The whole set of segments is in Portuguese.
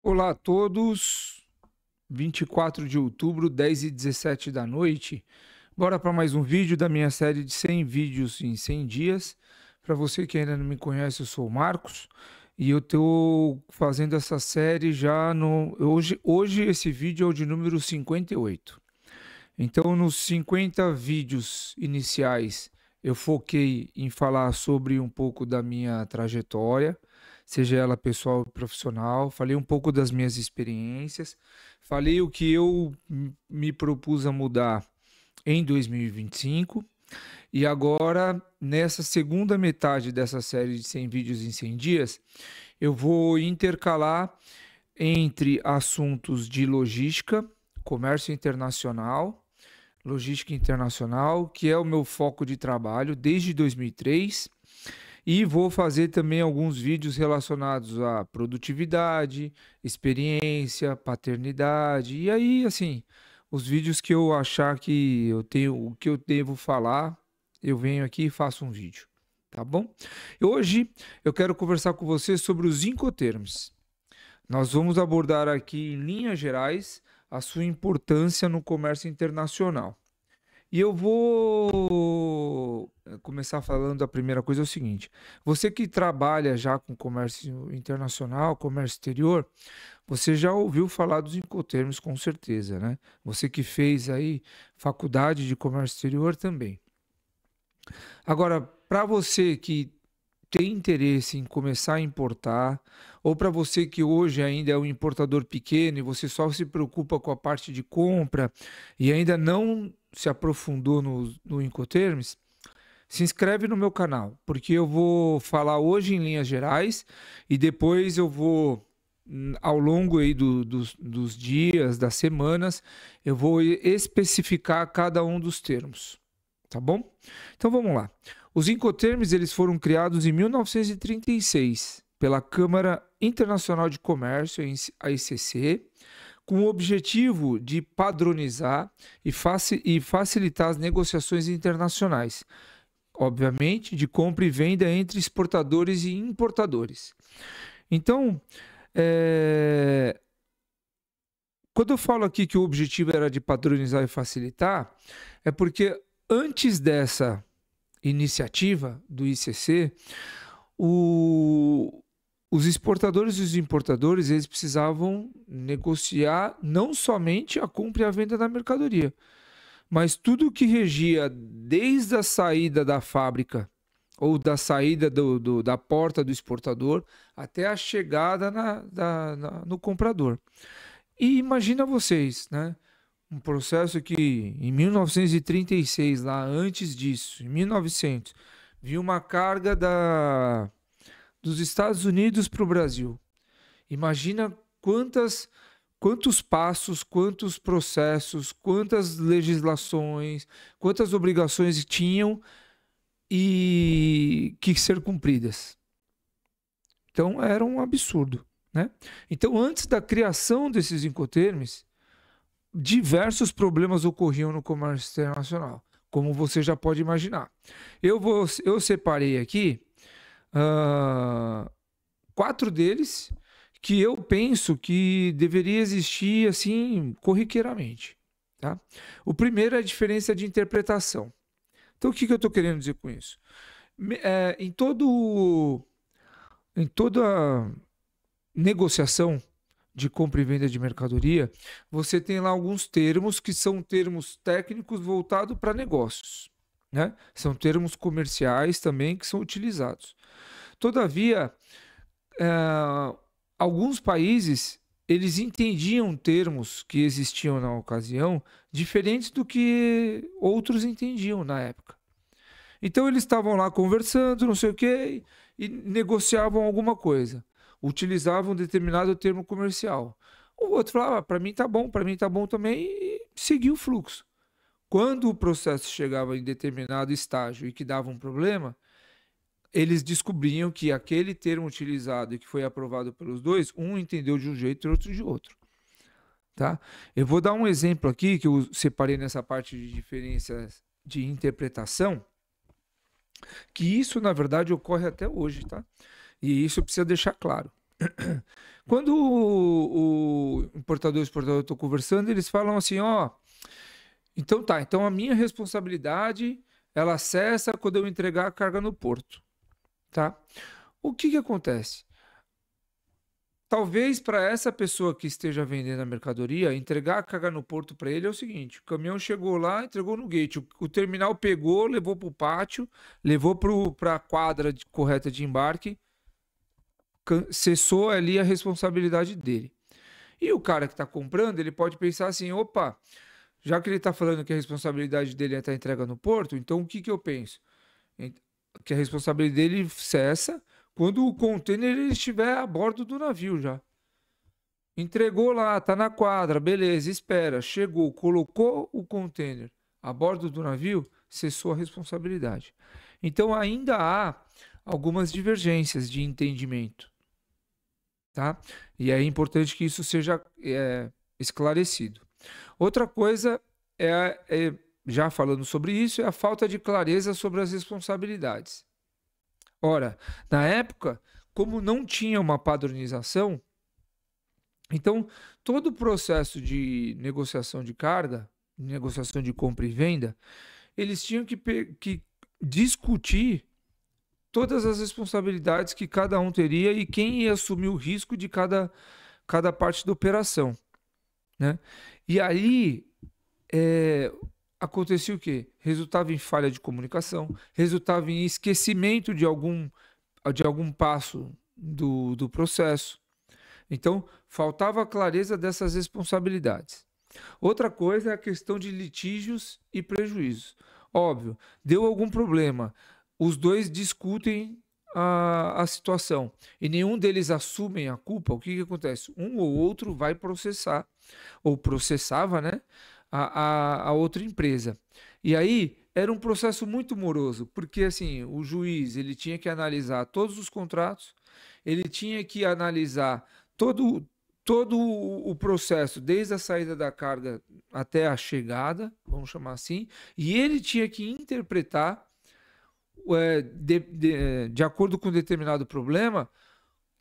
Olá a todos, 24 de outubro, 10h17 da noite. Bora para mais um vídeo da minha série de 100 vídeos em 100 dias. Para você que ainda não me conhece, eu sou o Marcos e eu estou fazendo essa série já no... Hoje esse vídeo é o de número 58. Então, nos 50 vídeos iniciais, eu foquei em falar sobre um pouco da minha trajetória, seja ela pessoal ou profissional, falei um pouco das minhas experiências, falei o que eu me propus a mudar em 2025, e agora, nessa segunda metade dessa série de 100 vídeos em 100 dias, eu vou intercalar entre assuntos de logística, comércio internacional, que é o meu foco de trabalho desde 2003, e vou fazer também alguns vídeos relacionados à produtividade, experiência, paternidade, e aí, assim, os vídeos que eu achar que eu tenho, o que eu devo falar, eu venho aqui e faço um vídeo, tá bom? Hoje eu quero conversar com você sobre os Incoterms. Nós vamos abordar aqui, em linhas gerais, a sua importância no comércio internacional. E eu vou começar falando, a primeira coisa é o seguinte: você que trabalha já com comércio internacional, comércio exterior, você já ouviu falar dos Incoterms com certeza, né? Você que fez aí faculdade de comércio exterior também. Agora, para você que tem interesse em começar a importar, ou para você que hoje ainda é um importador pequeno e você só se preocupa com a parte de compra e ainda não se aprofundou no Incoterms, se inscreve no meu canal, porque eu vou falar hoje em linhas gerais e depois eu vou, ao longo aí dos dias, das semanas, eu vou especificar cada um dos termos, tá bom? Então vamos lá. Os Incoterms eles foram criados em 1936 pela Câmara Internacional de Comércio, a ICC, com o objetivo de padronizar e facilitar as negociações internacionais, obviamente, de compra e venda entre exportadores e importadores. Então, quando eu falo aqui que o objetivo era de padronizar e facilitar, é porque antes dessa iniciativa do ICC, os exportadores e os importadores eles precisavam negociar não somente a compra e a venda da mercadoria, mas tudo que regia desde a saída da fábrica ou da saída da porta do exportador até a chegada no comprador. E imagina vocês, né? Um processo que em 1936, lá antes disso, em 1900, viu uma carga dos Estados Unidos para o Brasil. Imagina quantos passos, quantos processos, quantas legislações, quantas obrigações tinham e que ser cumpridas. Então era um absurdo, né? Então antes da criação desses Incoterms, diversos problemas ocorriam no comércio internacional, como você já pode imaginar. Eu separei aqui 4 deles que eu penso que deveria existir assim corriqueiramente. Tá? O primeiro é a diferença de interpretação. Então, o que eu estou querendo dizer com isso? Em toda negociação de compra e venda de mercadoria, você tem lá alguns termos que são termos técnicos voltados para negócios, né? São termos comerciais também que são utilizados. Todavia, alguns países eles entendiam termos que existiam na ocasião diferentes do que outros entendiam na época. Então eles estavam lá conversando, não sei o quê, e negociavam alguma coisa. Utilizavam um determinado termo comercial. O outro falava, para mim tá bom também, e seguia o fluxo. Quando o processo chegava em determinado estágio e que dava um problema, eles descobriam que aquele termo utilizado e que foi aprovado pelos dois, um entendeu de um jeito e outro de outro. Tá? Eu vou dar um exemplo aqui que eu separei nessa parte de diferenças de interpretação, que isso, na verdade, ocorre até hoje, tá? E isso precisa deixar claro. Quando o importador e o exportador estão conversando, eles falam assim, ó, então tá, então a minha responsabilidade, ela cessa quando eu entregar a carga no porto, tá? O que que acontece? Talvez para essa pessoa que esteja vendendo a mercadoria, entregar a carga no porto para ele é o seguinte: o caminhão chegou lá, entregou no gate, o terminal pegou, levou para o pátio, levou para a quadra correta de embarque, cessou ali a responsabilidade dele. E o cara que está comprando, ele pode pensar assim: opa, já que ele está falando que a responsabilidade dele é estar entrega no porto, então o que que eu penso? Que a responsabilidade dele cessa quando o container estiver a bordo do navio já. Entregou lá, tá na quadra, beleza, espera, chegou, colocou o container a bordo do navio, cessou a responsabilidade. Então ainda há algumas divergências de entendimento, tá? E é importante que isso seja esclarecido. Outra coisa já falando sobre isso, é a falta de clareza sobre as responsabilidades. Ora, na época, como não tinha uma padronização, então todo o processo de negociação de carga, negociação de compra e venda, eles tinham que discutir todas as responsabilidades que cada um teria e quem ia assumir o risco de cada parte da operação, né? E aí acontecia o quê? Resultava em falha de comunicação, resultava em esquecimento de algum passo do processo. Então, faltava a clareza dessas responsabilidades. Outra coisa é a questão de litígios e prejuízos. Óbvio, deu algum problema, os dois discutem a situação e nenhum deles assumem a culpa. O que que acontece? Um ou outro vai processar, ou processava, né, a outra empresa. E aí era um processo muito moroso, porque assim, o juiz ele tinha que analisar todos os contratos, ele tinha que analisar todo o processo, desde a saída da carga até a chegada, vamos chamar assim, e ele tinha que interpretar, de acordo com determinado problema,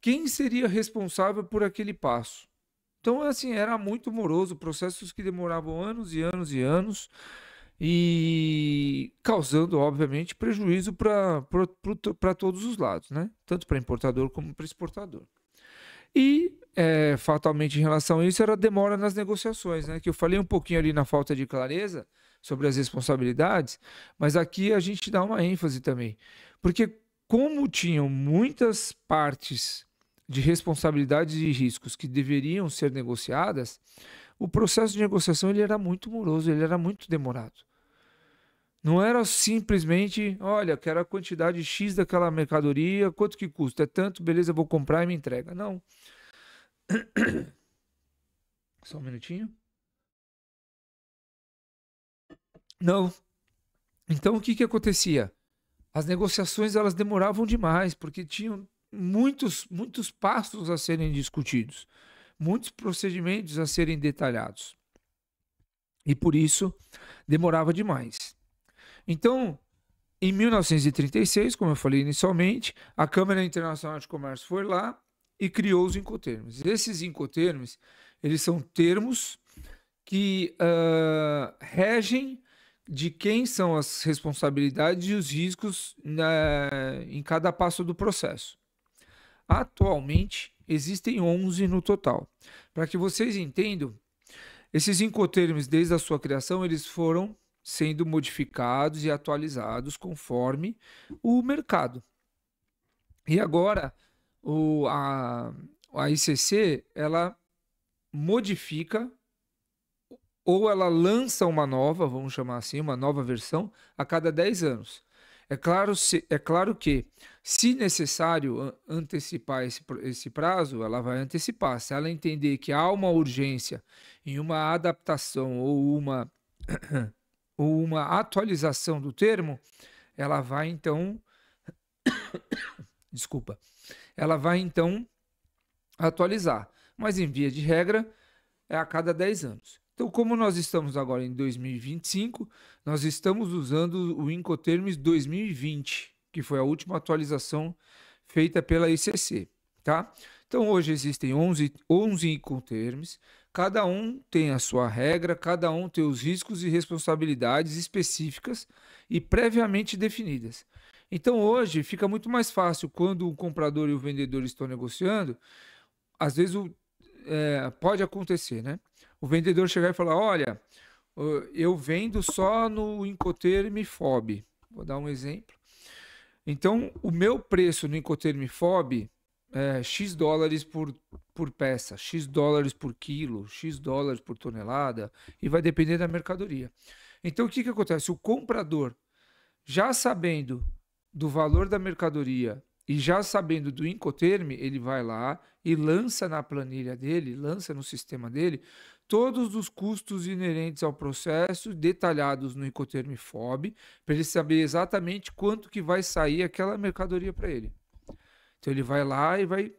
quem seria responsável por aquele passo. Então, assim, era muito moroso, processos que demoravam anos e anos e anos, e causando, obviamente, prejuízo para todos os lados, né? Tanto para importador como para exportador. E, fatalmente, em relação a isso, era a demora nas negociações, né? Que eu falei um pouquinho ali na falta de clareza sobre as responsabilidades, mas aqui a gente dá uma ênfase também. Porque como tinham muitas partes de responsabilidades e riscos que deveriam ser negociadas, o processo de negociação ele era muito moroso, ele era muito demorado. Não era simplesmente, olha, quero a quantidade X daquela mercadoria, quanto que custa? É tanto, beleza, vou comprar e me entrega. Não. Só um minutinho. Não. Então, o que que acontecia? As negociações elas demoravam demais, porque tinham muitos passos a serem discutidos, muitos procedimentos a serem detalhados. E por isso, demorava demais. Então, em 1936, como eu falei inicialmente, a Câmara Internacional de Comércio foi lá e criou os incoterms. Esses incoterms, eles são termos que regem de quem são as responsabilidades e os riscos em cada passo do processo. Atualmente, existem 11 no total. Para que vocês entendam, esses incoterms, desde a sua criação, eles foram sendo modificados e atualizados conforme o mercado. E agora, a ICC, ela modifica ou ela lança uma nova, vamos chamar assim, uma nova versão a cada 10 anos. É claro que, se necessário antecipar esse prazo, ela vai antecipar. Se ela entender que há uma urgência em uma adaptação ou uma atualização do termo, ela vai então, desculpa, ela vai então atualizar. Mas em via de regra, é a cada 10 anos. Então, como nós estamos agora em 2025, nós estamos usando o Incoterms 2020, que foi a última atualização feita pela ICC, tá? Então, hoje existem 11 Incoterms, cada um tem a sua regra, cada um tem os riscos e responsabilidades específicas e previamente definidas. Então, hoje fica muito mais fácil quando o comprador e o vendedor estão negociando. Às vezes pode acontecer, né? O vendedor chegar e falar: olha, eu vendo só no Incoterm FOB. Vou dar um exemplo. Então, o meu preço no Incoterm FOB é X dólares por peça, X dólares por quilo, X dólares por tonelada, e vai depender da mercadoria. Então, o que acontece? O comprador, já sabendo do valor da mercadoria e já sabendo do Incoterm, ele vai lá e lança na planilha dele, lança no sistema dele, todos os custos inerentes ao processo, detalhados no Incoterm FOB, para ele saber exatamente quanto que vai sair aquela mercadoria para ele. Então ele vai lá e vai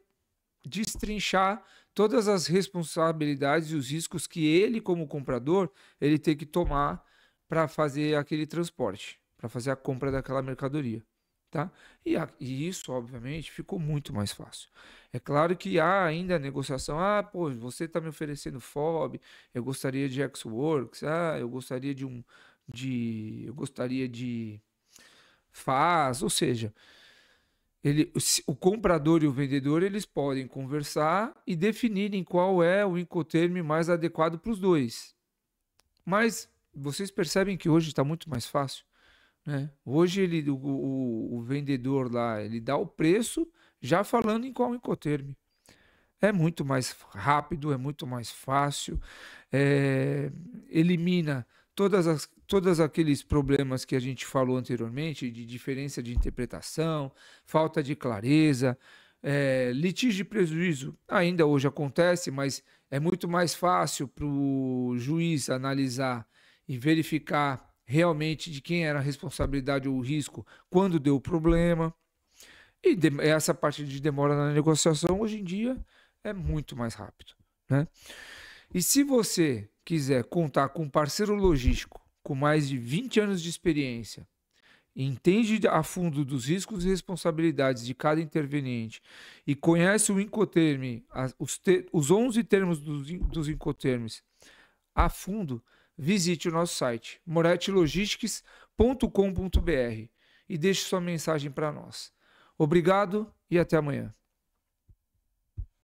destrinchar todas as responsabilidades e os riscos que ele, como comprador, ele tem que tomar para fazer aquele transporte, para fazer a compra daquela mercadoria. Tá? E isso, obviamente, ficou muito mais fácil. É claro que há ainda a negociação. Pô, você está me oferecendo FOB, eu gostaria de Xworks, eu gostaria eu gostaria de FAS, ou seja, o comprador e o vendedor, eles podem conversar e definirem qual é o Incoterm mais adequado para os dois. Mas vocês percebem que hoje está muito mais fácil, né? Hoje o vendedor lá, ele dá o preço já falando em qual Incoterm. É muito mais rápido, é muito mais fácil, elimina todos aqueles problemas que a gente falou anteriormente, de diferença de interpretação, falta de clareza, litígio de prejuízo ainda hoje acontece, mas é muito mais fácil para o juiz analisar e verificar realmente de quem era a responsabilidade ou o risco quando deu o problema. E essa parte de demora na negociação, hoje em dia, é muito mais rápido, né? E se você quiser contar com um parceiro logístico com mais de 20 anos de experiência, entende a fundo dos riscos e responsabilidades de cada interveniente e conhece o Incoterm, os 11 termos dos Incoterms a fundo, visite o nosso site morettilogistics.com.br e deixe sua mensagem para nós. Obrigado e até amanhã.